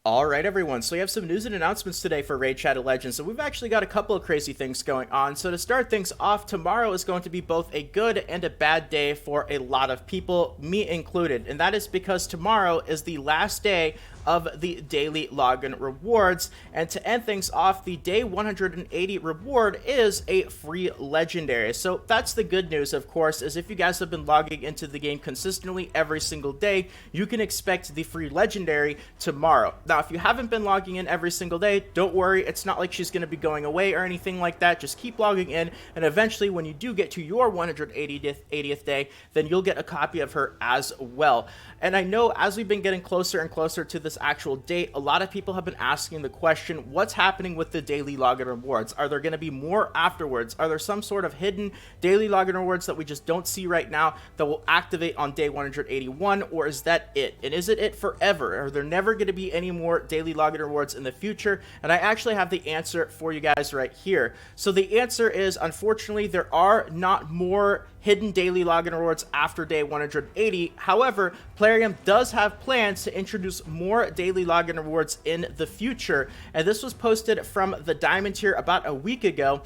All right, everyone. So we have some news and announcements today for Raid Shadow Legends. So we've actually got a couple of crazy things going on. So to start things off, tomorrow is going to be both a good and a bad day for a lot of people, me included. And that is because tomorrow is the last day of the daily login rewards, and to end things off, the day 180 reward is a free legendary. So that's the good news, of course, is if you guys have been logging into the game consistently every single day, you can expect the free legendary tomorrow. Now, if you haven't been logging in every single day, don't worry, it's not like she's going to be going away or anything like that. Just keep logging in, and eventually when you do get to your 180th day, then you'll get a copy of her as well. And I know as we've been getting closer and closer to this actual date, a lot of people have been asking the question, what's happening with the daily login rewards? Are there going to be more afterwards? Are there some sort of hidden daily login rewards that we just don't see right now that will activate on day 181, or is that it? And is it forever? Are there never going to be any more daily login rewards in the future? And I actually have the answer for you guys right here. So the answer is, unfortunately, there are not more hidden daily login rewards after day 180. However, Plarium does have plans to introduce more daily login rewards in the future, and this was posted from the Diamond tier about a week ago.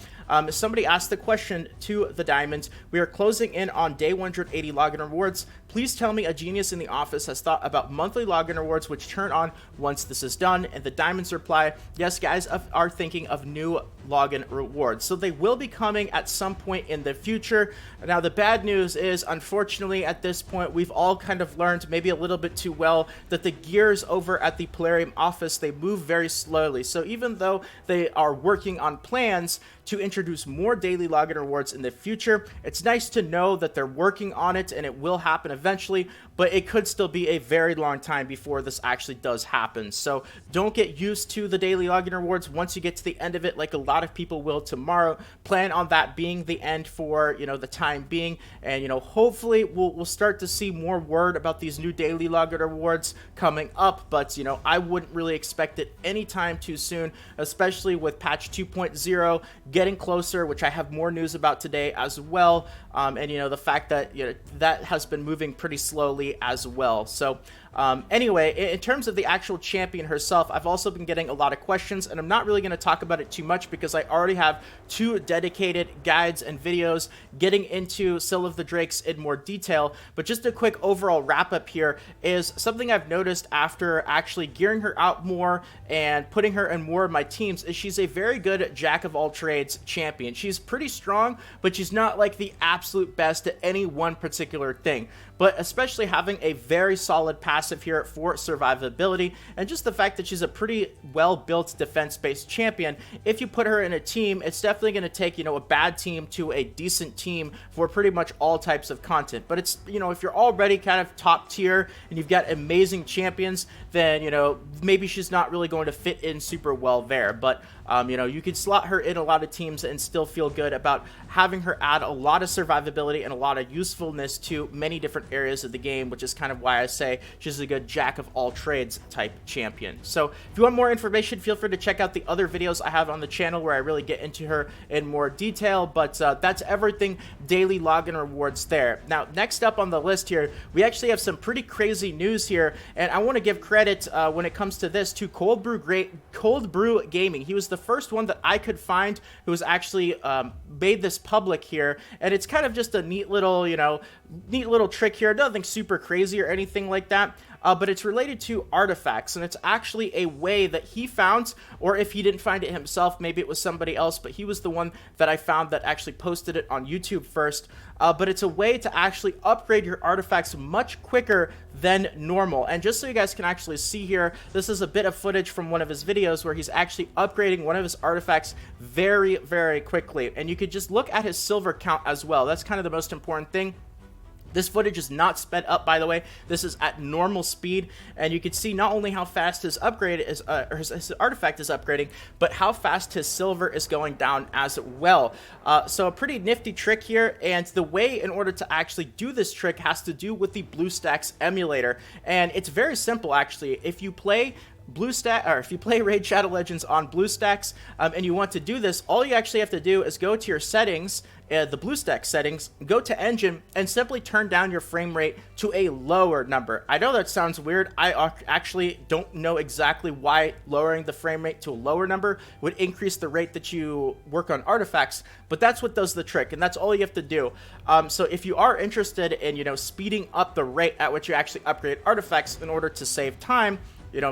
Somebody asked the question to the Diamonds, we are closing in on day 180 login rewards. Please tell me a genius in the office has thought about monthly login rewards which turn on once this is done. And the Diamonds reply, yes guys are thinking of new login rewards. So they will be coming at some point in the future. Now the bad news is, unfortunately, at this point we've all kind of learned maybe a little bit too well that the gears over at the Plarium office, they move very slowly. So even though they are working on plans to introduce more daily login rewards in the future, it's nice to know that they're working on it and it will happen eventually, but it could still be a very long time before this actually does happen. So don't get used to the daily login rewards once you get to the end of it, like a lot of people will tomorrow. Plan on that being the end for, the time being, and hopefully we'll start to see more word about these new daily login rewards coming up, but I wouldn't really expect it anytime too soon, especially with patch 2.0 getting closer, which I have more news about today as well. And the fact that that has been moving pretty slowly as well. So anyway, in terms of the actual champion herself, I've also been getting a lot of questions, and I'm not really going to talk about it too much because I already have 2 dedicated guides and videos getting into Scylla of the Drakes in more detail. But just a quick overall wrap up here is something I've noticed after actually gearing her out more and putting her in more of my teams is she's a very good jack of all trades champion. She's pretty strong, but she's not like the absolute best at any one particular thing. But especially having a very solid passive here for survivability, and just the fact that she's a pretty well-built defense-based champion, if you put her in a team, it's definitely going to take, a bad team to a decent team for pretty much all types of content. But it's, if you're already kind of top tier and you've got amazing champions, then, maybe she's not really going to fit in super well there. But, you could slot her in a lot of teams and still feel good about having her add a lot of survivability and a lot of usefulness to many different areas of the game, which is kind of why I say she's a good jack of all trades type champion. So if you want more information, feel free to check out the other videos I have on the channel where I really get into her in more detail. But that's everything daily login rewards there. Now, next up on the list here, we actually have some pretty crazy news here, and I want to give credit when it comes to this to Cold Brew Gaming. He was the first one that I could find who was actually made this public here, and it's kind of just a neat little trick here. Nothing super crazy or anything like that. But it's related to artifacts, and it's actually a way that he found, or if he didn't find it himself, maybe it was somebody else, but he was the one that I found that actually posted it on YouTube first. But it's a way to actually upgrade your artifacts much quicker than normal. And just so you guys can actually see here, this is a bit of footage from one of his videos where he's actually upgrading one of his artifacts very, very quickly. And you could just look at his silver count as well. That's kind of the most important thing. This footage is not sped up, by the way. This is at normal speed, and you can see not only how fast his upgrade is, or his artifact is upgrading, but how fast his silver is going down as well. So a pretty nifty trick here, and the way in order to actually do this trick has to do with the BlueStacks emulator, and it's very simple actually. If you play BlueStack, or if you play Raid Shadow Legends on BlueStacks, and you want to do this, all you actually have to do is go to your settings, the BlueStacks settings, go to Engine, and simply turn down your frame rate to a lower number. I know that sounds weird. I actually don't know exactly why lowering the frame rate to a lower number would increase the rate that you work on artifacts, but that's what does the trick, and that's all you have to do. So if you are interested in, speeding up the rate at which you actually upgrade artifacts in order to save time,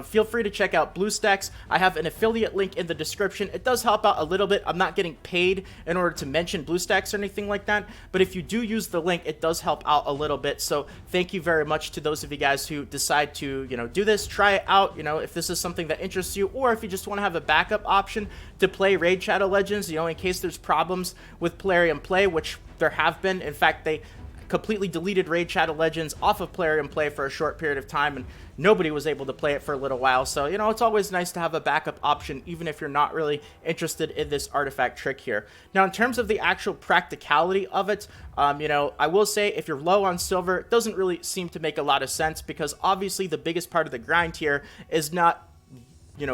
feel free to check out BlueStacks. I have an affiliate link in the description. It does help out a little bit. I'm not getting paid in order to mention BlueStacks or anything like that, but if you do use the link, it does help out a little bit. So thank you very much to those of you guys who decide to, do this. Try it out, if this is something that interests you, or if you just want to have a backup option to play Raid Shadow Legends, in case there's problems with Plarium Play, which there have been. In fact, they completely deleted Raid Shadow Legends off of Plarium Play for a short period of time, and nobody was able to play it for a little while. So, it's always nice to have a backup option, even if you're not really interested in this artifact trick here. Now, in terms of the actual practicality of it, I will say if you're low on silver, it doesn't really seem to make a lot of sense, because obviously the biggest part of the grind here is not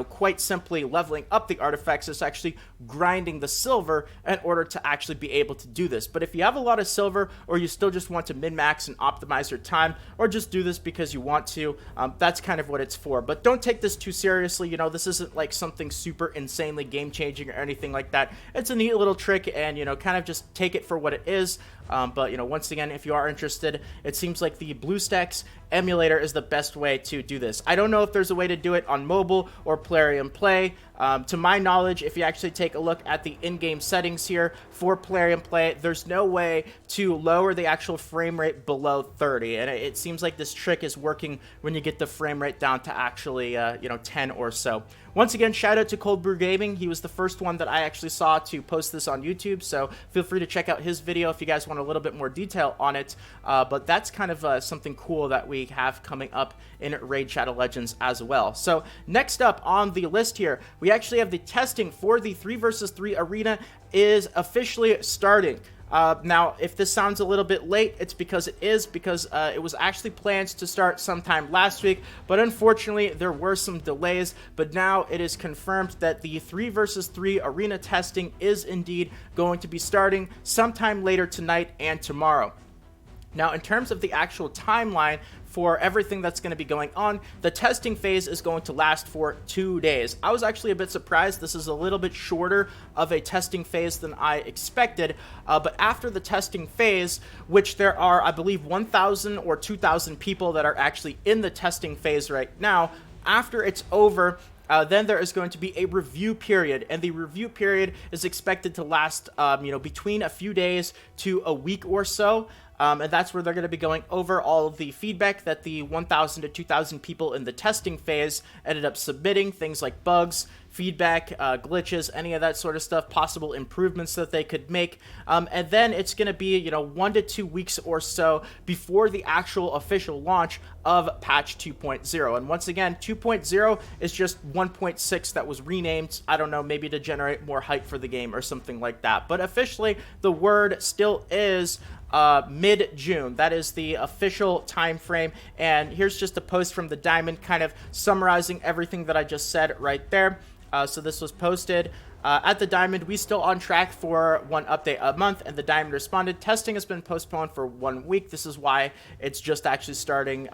quite simply leveling up the artifacts. It's actually grinding the silver in order to actually be able to do this. But if you have a lot of silver, or you still just want to min-max and optimize your time, or just do this because you want to, that's kind of what it's for. But don't take this too seriously. This isn't like something super insanely game-changing or anything like that. It's a neat little trick, and, kind of just take it for what it is. But, once again, if you are interested, it seems like the BlueStacks emulator is the best way to do this. I don't know if there's a way to do it on mobile or Plarium Play. To my knowledge, if you actually take a look at the in-game settings here for Plarium Play, there's no way to lower the actual frame rate below 30. And it seems like this trick is working when you get the frame rate down to actually, 10 or so. Once again, shout out to Cold Brew Gaming. He was the first one that I actually saw to post this on YouTube, so feel free to check out his video if you guys want a little bit more detail on it. But that's kind of something cool that we have coming up in Raid Shadow Legends as well. So next up on the list here, we actually have the testing for the 3 vs 3 arena is officially starting. Now, if this sounds a little bit late, it's because it was actually planned to start sometime last week, but unfortunately there were some delays. But now it is confirmed that the 3 vs 3 arena testing is indeed going to be starting sometime later tonight and tomorrow. Now, in terms of the actual timeline for everything that's going to be going on, the testing phase is going to last for 2 days. I was actually a bit surprised. This is a little bit shorter of a testing phase than I expected, but after the testing phase, which there are, I believe, 1,000 or 2,000 people that are actually in the testing phase right now, after it's over, then there is going to be a review period, and the review period is expected to last, between a few days to a week or so. And that's where they're going to be going over all of the feedback that the 1,000 to 2,000 people in the testing phase ended up submitting, things like bugs, feedback, glitches, any of that sort of stuff, possible improvements that they could make. And then it's going to be, 1 to 2 weeks or so before the actual official launch of patch 2.0. And once again, 2.0 is just 1.6 that was renamed, I don't know, maybe to generate more hype for the game or something like that. But officially, the word still is mid-June. That is the official time frame, and here's just a post from the Diamond kind of summarizing everything that I just said right there. So this was posted at the Diamond. We still on track for 1 update a month, and the Diamond responded, testing has been postponed for 1 week. This is why it's just actually starting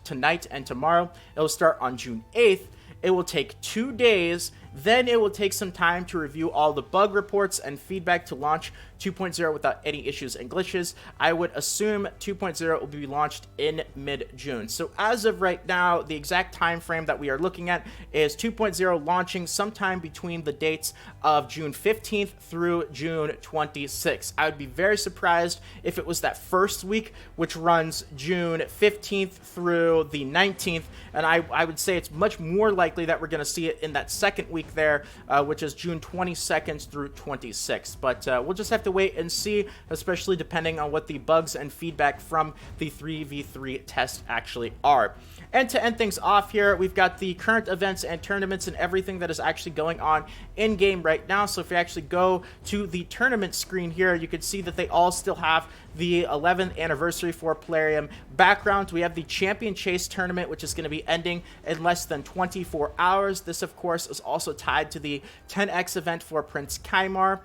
tonight and tomorrow. It'll start on June 8th. It will take 2 days. Then it will take some time to review all the bug reports and feedback to launch 2.0 without any issues and glitches. I would assume 2.0 will be launched in mid-June. So as of right now, the exact time frame that we are looking at is 2.0 launching sometime between the dates of June 15th through June 26th. I would be very surprised if it was that first week, which runs June 15th through the 19th, and I would say it's much more likely that we're going to see it in that second week there, which is June 22nd through 26th. But we'll just have to wait and see, especially depending on what the bugs and feedback from the 3v3 test actually are. And to end things off here, we've got the current events and tournaments and everything that is actually going on in-game right now. So if you actually go to the tournament screen here, you can see that they all still have the 11th anniversary for Plarium. Background, we have the Champion Chase tournament, which is going to be ending in less than 24 hours. This, of course, is also tied to the 10x event for Prince Kaimar.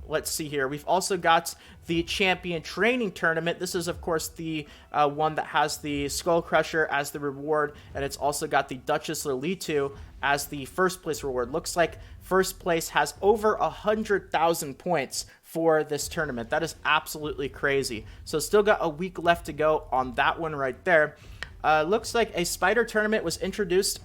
Let's see here. We've also got the Champion Training Tournament. This is, of course, the one that has the Skull Crusher as the reward, and it's also got the Duchess Lilitu as the first place reward. Looks like first place has over 100,000 points for this tournament. That is absolutely crazy. So still got a week left to go on that one right there. Looks like a Spider Tournament was introduced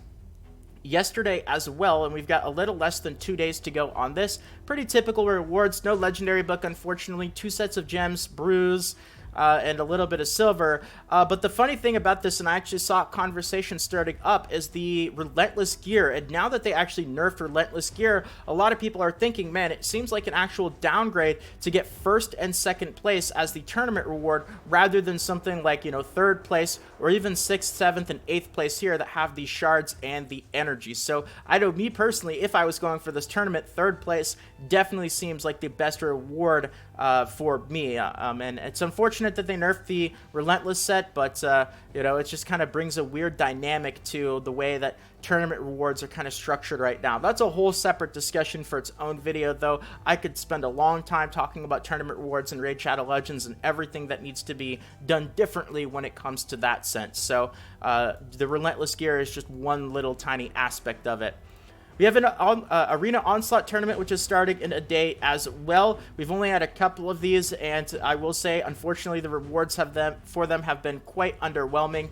yesterday as well, and we've got a little less than 2 days to go on this. Pretty typical rewards. No legendary book, unfortunately. 2 sets of gems, brews, and a little bit of silver. But the funny thing about this, and I actually saw a conversation starting up, is the Relentless Gear. And now that they actually nerfed Relentless Gear, a lot of people are thinking, man, it seems like an actual downgrade to get first and second place as the tournament reward, rather than something like, you know, third place or even 6th, 7th, and 8th place here that have the shards and the energy. So I know, me personally, if I was going for this tournament, third place definitely seems like the best reward for me. And it's unfortunate that they nerfed the Relentless set, but you know, it just kind of brings a weird dynamic to the way that tournament rewards are kind of structured right now. That's a whole separate discussion for its own video, though. I could spend a long time talking about tournament rewards and Raid Shadow Legends and everything that needs to be done differently when it comes to that sense. So the Relentless Gear is just one little tiny aspect of it. We have an Arena Onslaught tournament, which is starting in a day as well. We've only had a couple of these, and I will say, unfortunately, the rewards for them have been quite underwhelming.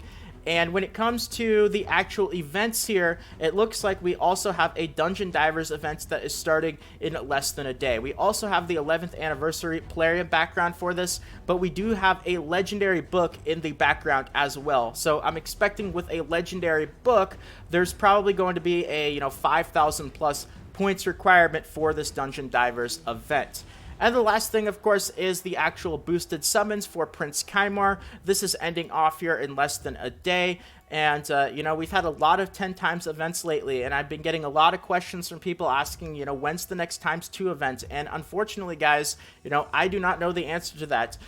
And when it comes to the actual events here, it looks like we also have a Dungeon Divers event that is starting in less than a day. We also have the 11th anniversary Plarium background for this, but we do have a legendary book in the background as well. So I'm expecting with a legendary book, there's probably going to be a, you know, 5,000 plus points requirement for this Dungeon Divers event. And the last thing, of course, is the actual boosted summons for Prince Kaimar. This is ending off here in less than a day. And, you know, we've had a lot of 10 times events lately, and I've been getting a lot of questions from people asking, you know, when's the next times 2 event? And unfortunately, guys, you know, I do not know the answer to that.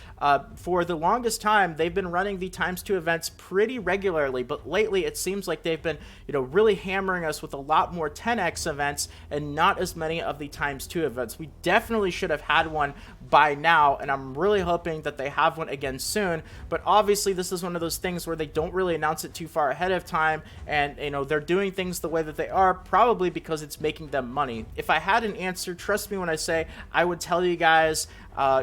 For the longest time, they've been running the times 2 events pretty regularly, but lately it seems like they've been, you know, really hammering us with a lot more 10x events and not as many of the times 2 events. We definitely should have had one by now, and I'm really hoping that they have one again soon. But obviously, this is one of those things where they don't really announce it too far ahead of time, and you know, they're doing things the way that they are probably because it's making them money. If I had an answer, trust me when I say I would tell you guys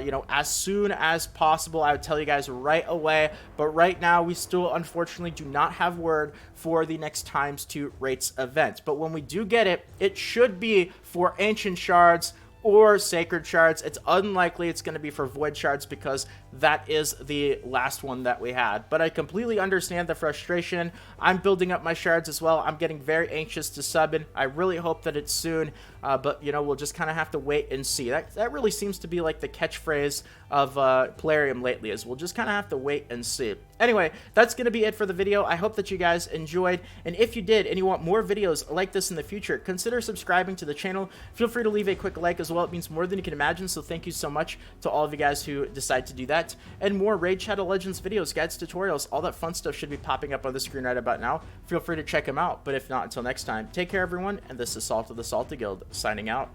you know, as soon as possible. I would tell you guys right away, but right now we still unfortunately do not have word for the next times 2 rates event. But when we do get it, it should be for Ancient Shards or Sacred Shards. It's unlikely it's going to be for Void Shards because that is the last one that we had. But I completely understand the frustration. I'm building up my shards as well. I'm getting very anxious to sub in. I really hope that it's soon, but you know, we'll just kind of have to wait and see. That really seems to be like the catchphrase of Plarium lately, is we'll just kind of have to wait and see. Anyway, that's going to be it for the video. I hope that you guys enjoyed, and if you did and you want more videos like this in the future, consider subscribing to the channel. Feel free to leave a quick like as well. It means more than you can imagine, so thank you so much to all of you guys who decide to do that. And more Raid Shadow Legends videos, guides, tutorials, all that fun stuff should be popping up on the screen right about now. Feel free to check them out, but if not, until next time, take care everyone, and this is Salt of the Salty Guild, signing out.